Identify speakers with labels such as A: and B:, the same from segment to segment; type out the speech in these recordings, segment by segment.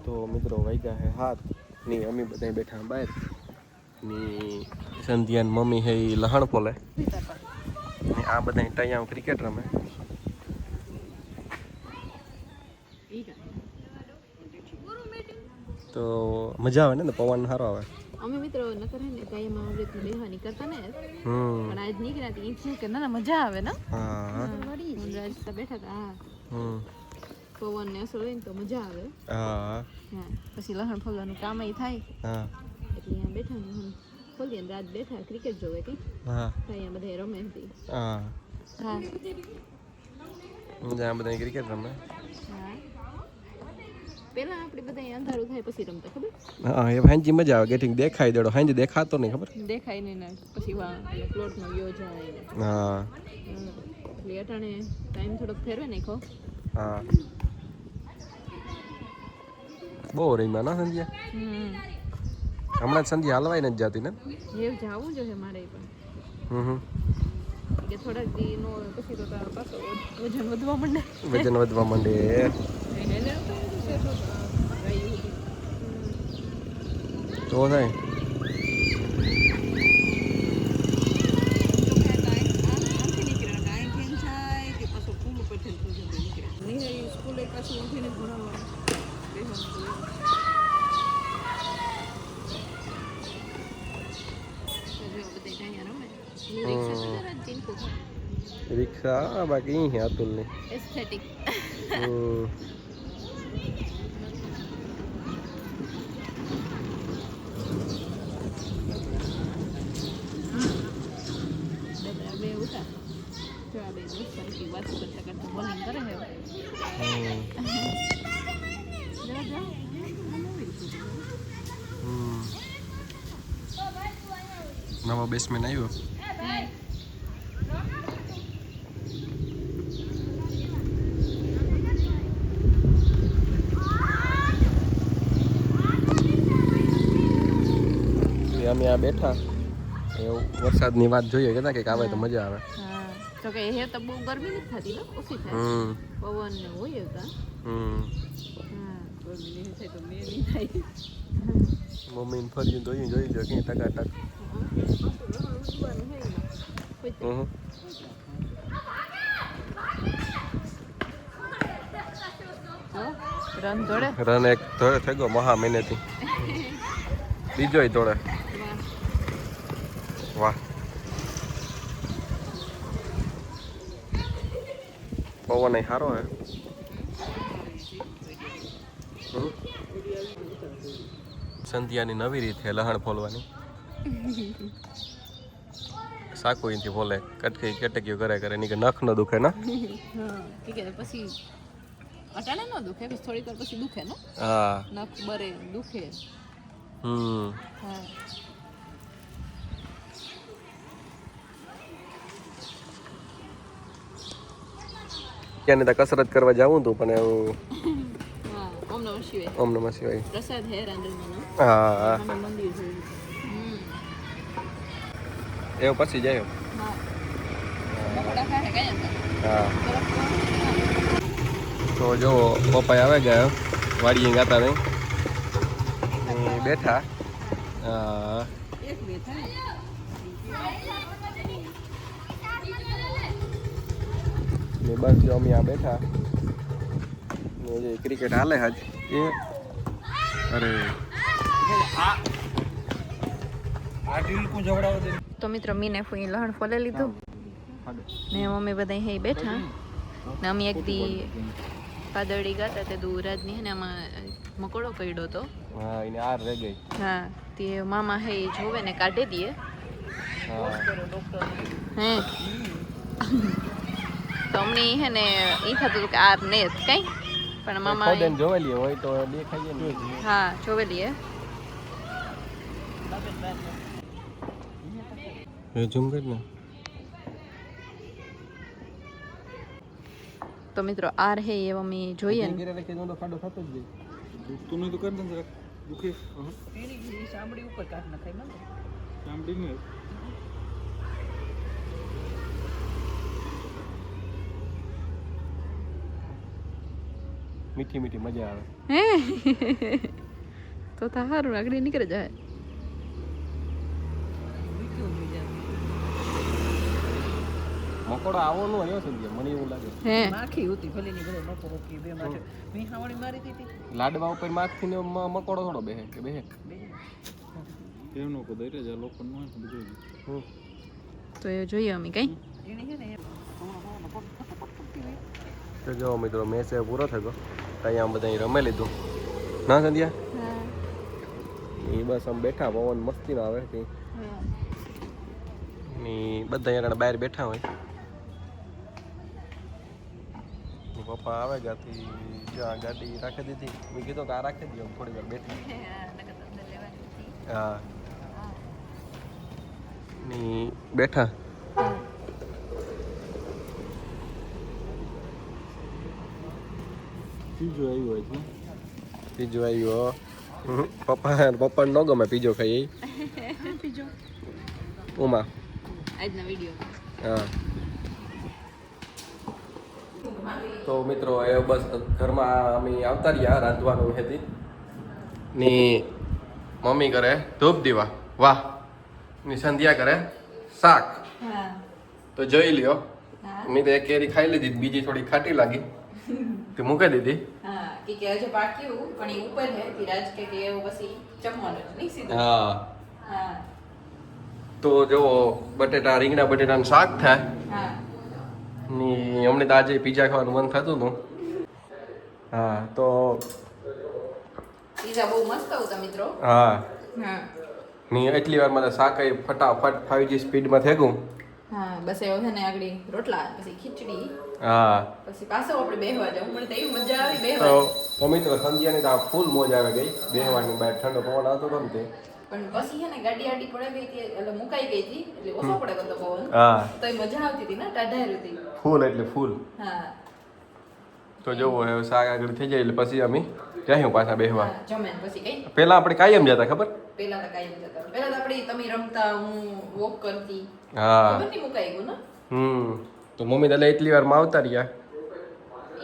A: તો મિત્રો વાગ્યા હે હાથ ની અમી બધા બેઠા બહાર ની સંધ્યાન મમ્મી હે ઈ લહણ પોલે ને આ બધા ટાઈમ ક્રિકેટ રમે તો મજા આવે ને પવન સારો આવે
B: અમે મિત્રો નકર હે ને કાયમાં આવે તો બેહવાની કરતા ને પણ આજ નીકળ્યા તી ઈચ્છે કે ના મજા આવે ને
A: હા
B: વળી રાજ તો બેઠા હતા પવન ને અસર હોય ને તો મજા આવે
A: હા
B: હા પછી લહણ ફોલવાનું કામ થાય
A: હા
B: એટલે અહીંયા બેઠા ને ખોલીએ ને રાત બેઠા ક્રિકેટ જોવે કે
A: હા
B: અહીંયા બધા રમે હતી
A: હા
B: હા
A: મજા બધા ક્રિકેટ રમે
B: હા પેલા આપણે બધા અંધારું થાય પછી રમતા ખબર
A: હા એ હાંજી મજા આવે ગેટિંગ દેખાય દેડો હાંજી દેખાતો નહીં ખબર
B: દેખાય નહીં ને પછી પ્લોટ નો વ્યો જાય
A: હા
B: એટલે અટાણે ટાઈમ થોડોક ફેરવે નાખો
A: હા બહુ રહીમાં ના સંધ્યા હમણાં સંધ્યા હાલવાય નથી જતી ને
B: એવું જવું જોઈએ મારે પણ કે થોડાક દી નો પછી તો પાછો વજન વધવા માંડે
A: તો થાય રિક્ષા બાકી અહીં અતુલ ની
B: એસ્થેટિક બે ઉઠા જો આ બે દોસ્ત કે વાત કરતા કરતા બોલિંગ કરે હે
A: નવો બેસમેન આવ્યો અમે આ બેઠા એવું વરસાદની વાત જોઈએ કે કંઈક આવે તો મજા આવે
B: હા તો કે હે તો બહુ ગરમી નથી થતી ને ઓછી થાય પવન ને હોય હતા હા ગરમી નહીં થાય તો મેં નહીં થાય
A: મમ્મીને ફરી જોઈ જો કે ટકાટક રન એક ધોળે થઈ ગયો મહા મહિનેથી બીજોય ધોળે વાહ પવન સારો હે સંધ્યાની નવી રીત છે લહણ ફોલવાની સાકો અહીંથી ફોલે કટકી કટકીઓ કરે એની કે નખ ન દુખે ને
B: પછી અટાણે ન દુખે થોડીક વાર પછી દુખે ને
A: હા
B: નખ બરે દુખે હા
A: ત્યાંની તો કસરત કરવા જવું હતું પણ એવું ઓમ નમઃ શિવાય
B: પ્રસાદ હે રાંદલમાંનો
A: હા
B: મંદિર જોયું
A: એવું પછી જાય હા તો જો પપ્પા આવે ગયા વાડીએ ગાતા નહીં બેઠા હા ને બસ જો અમે આ બેઠા ને જે ક્રિકેટ હાલે હજ એ અરે
B: તો મિત્રો મીને ફૂઈ લહણ ફોલે લીધું ને મમ્મી બધા હે બેઠા ને અમે એક દી પાદળી ગાતા તે દુરાજની હે ને આમાં મકોડો પડ્યો તો
A: હા એને આર રહી ગઈ
B: હા તે મામા હે જોવે ને કાઢી દે હે તો અમને હે ને ઈ થતું કે આર ને કઈ પણ મામા
A: જોવેલી હોય તો દેખાય ને
B: હા જોવેલી
A: હે ઝૂમ કર ને
B: તો મિત્રો આર હે એ અમે જોઈએ ને
A: ખાડો થતો જ જાય દુખતું નહીં તો કર દે જરાક દુખે એની ચામડી ઉપર કાઢ નખાય ને ચામડી ને મીઠી મીઠી મજા આવે.
B: હે તો સારું આગળ નીકળી જાય.
A: મકોડો આવો નો આવ્યો સંધ્યા મને એવું લાગે.
B: હે
C: માખી હતી ભલે ની બધે મકોડો કે બે માથે મી હાવણી મારી દીધી
A: લાડવા ઉપર માથથી ને મકોડો થોડો બેહે કે બેહે.
C: એનો કો દઈ રે લોકો નો બધું.
B: તો એ જોઈએ અમે કઈ.
C: એને છે ને
A: તો જો મિત્રો મેચ પૂરો થયો. અહીંયા બધા રમે લીધું ના સંધ્યા. એ બસ આમ બેઠા પવન મસ્તી આવે કઈ. બધા અહીંયા બહાર બેઠા હોય. પપ્પા આવે ત્યાંથી જો આ ગાડી રાખી દીધી. મેં કીધું કે આ રાખી દઈએ થોડી વાર બેઠી. હા ની બેઠા.
C: બીજો આવ્યો છે
A: પીજો આવ્યો. પપ્પા ન ગમે પીજો ખાઈ.
B: બીજો
A: ઉમા
B: આજનો વિડિયો.
A: હા તો મિત્રો એ બસ ઘરમાં અમે આવતા રહ્યા રાંધવાનું હતી ની મમ્મી કરે ધૂપ દીવા વાહ ની સંધ્યા કરે શાક.
B: હા
A: તો જોઈ લ્યો
B: હા
A: મેં તો એક કેરી ખાઈ લીધી બીજી થોડી ખાટી લાગી તે મૂકી દીધી.
B: હા કે હજુ પાક્યું પણ એ ઉપર હે વિરાજ કે એવું પછી જમવાનું જ નહીં સીધું.
A: હા
B: હા
A: તો જો બટેટા રીંગણા બટેટાનું શાક થાય
B: હા
A: ની અમને તો આજે પીઝા ખાવાનું મન થતું હતું. હા તો
B: પીઝા બહુ મસ્ત હતા મિત્રો.
A: હા
B: હા
A: ની એટલી વાર મને શાક ફટાફટ 5G સ્પીડમાં થઈ ગયું.
B: હા બસ એવું છે ને આગળ રોટલા પછી ખીચડી
A: હા
B: પછી પાછો આપણે બેહવા જાવ. મને તો એવી મજા આવી
A: તો
B: બેહવા.
A: મિત્રો સંધ્યાની તો ફૂલ મોજ આવે ગઈ બેહવાની. બહાર ઠંડો પવન આવતો હતો ને તે.
B: પણ પછી છે ને ગાડી આડી પડે ગઈ હતી એટલે મુકાઈ ગઈ હતી એટલે ઓછો પડે ગયો પવન.
A: હા
B: તો એ મજા આવતી હતી ને ટાઢાઈ હતી.
A: ફૂલ એટલે ફૂલ.
B: હા
A: તો જોવો હવે શાક આગળ થઈ જાય એટલે પછી અમે જઈએ પાછા બેહવા.
B: હા, જમે ને પછી કઈ
A: પેલા આપણે કાયમ જતા ખબર.
B: પેલા તો કાંઈ જતા પેલા તો આપણે તમે રમતા હું વોક કરતી
A: હા
B: ખબર નહીં મુકાઈ ગયું ને.
A: તો મમ્મી તો એટલી વારમાં આવતા રહ્યા.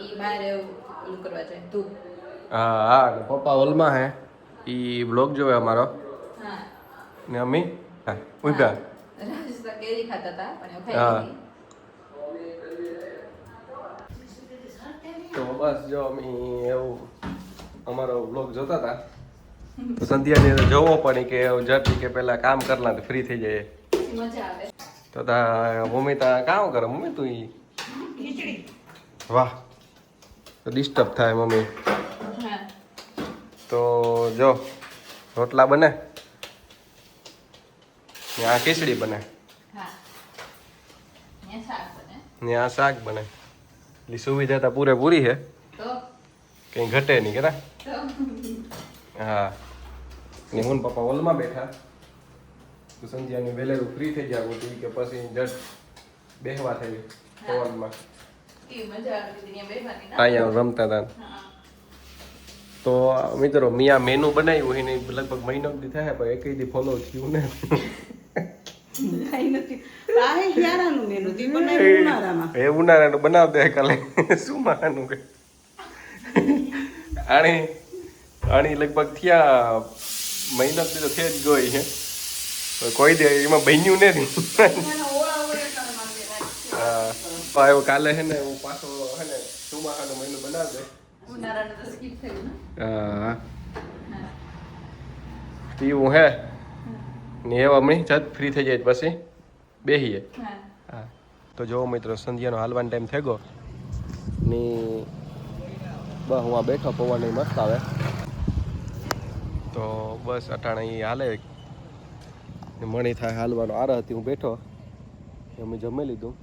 B: એ બહાર ઓલું કરવા જાય ધૂપ.
A: હા હા ને પપ્પા હોલમાં હે ઈ બ્લોગ જોવે અમારો
B: હા
A: ને અમે હા ઉભા.
B: રાજસ્થાન કેરી ખાતા હતા પણ એવું
A: હા.
B: ખાઈ
A: તો બસ જો અમે એવું અમારો બ્લોગ જોતા હતા તો સંધ્યાને તો જોવો પડે કે જતી કે પેલા કામ કરલા તો ફ્રી થઈ જાય.
B: લીધી મજા આવે.
A: તો તા મમ્મી તા કામ કરે મમ્મી તું ઈ વાહ તો ડિસ્ટર્બ થાય મમ્મી.
B: હા
A: તો જો રોટલા બને ને આ ખીચડી બને
B: હા ને શાક બને
A: ને આ શાક બને. એટલી સુવિધા તો પૂરેપૂરી છે
B: તો
A: કંઈ ઘટે નહીં કે ના.
B: તો
A: હા ને હું ને પપ્પા હોલમાં બેઠા તો સંધ્યાની વહેલેરું ફ્રી થઈ ગયા હતી કે પછી જટ બેહવા થઈ પવનમાં
B: કેવી મજા આવી હતી ત્યાં બેસવાની ને.
A: અહીંયા રમતા હતા.
B: હા
A: તો મિત્રો મિયા મેનુ બનાવ્યું એને લગભગ મહિનો દી થાય પણ એકઈ દી ફોલો થયું ને.
C: કાઈ નથી કાઈ યારાનું મેનુ દી બનાવ્યું ઉનાળામાં
A: એ ઉનાળાનું બનાવતા કાલે શું માનું કે આણી લગભગ થયા મહિનો દી તો થઈ જ ગઈ છે કોઈ દે એમાં બન્યું નથી. હા એવું કાલે છે ને હું પાછો છે ને ચોમાસાનો મહિનો બનાવી દે.
B: ઉનાળાનું તો skip થયું ને.
A: હા
B: હા
A: પીવું હે ને એવા હમણાં જત ફ્રી થઈ જાય પછી બેહીએ.
B: હા
A: હા તો જો મિત્રો સંધ્યાનો હાલવાનો ટાઈમ થઈ ગયો ની બસ હું આ બેઠો પવન મસ્ત આવે તો બસ અટાણે એ હાલે ને મણી થાય હાલવાનો આર હતી હું બેઠો અમે જમી લીધું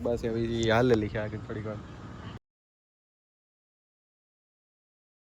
A: બસ હવે હાલે લીખ્યા આગળ થોડીક વાર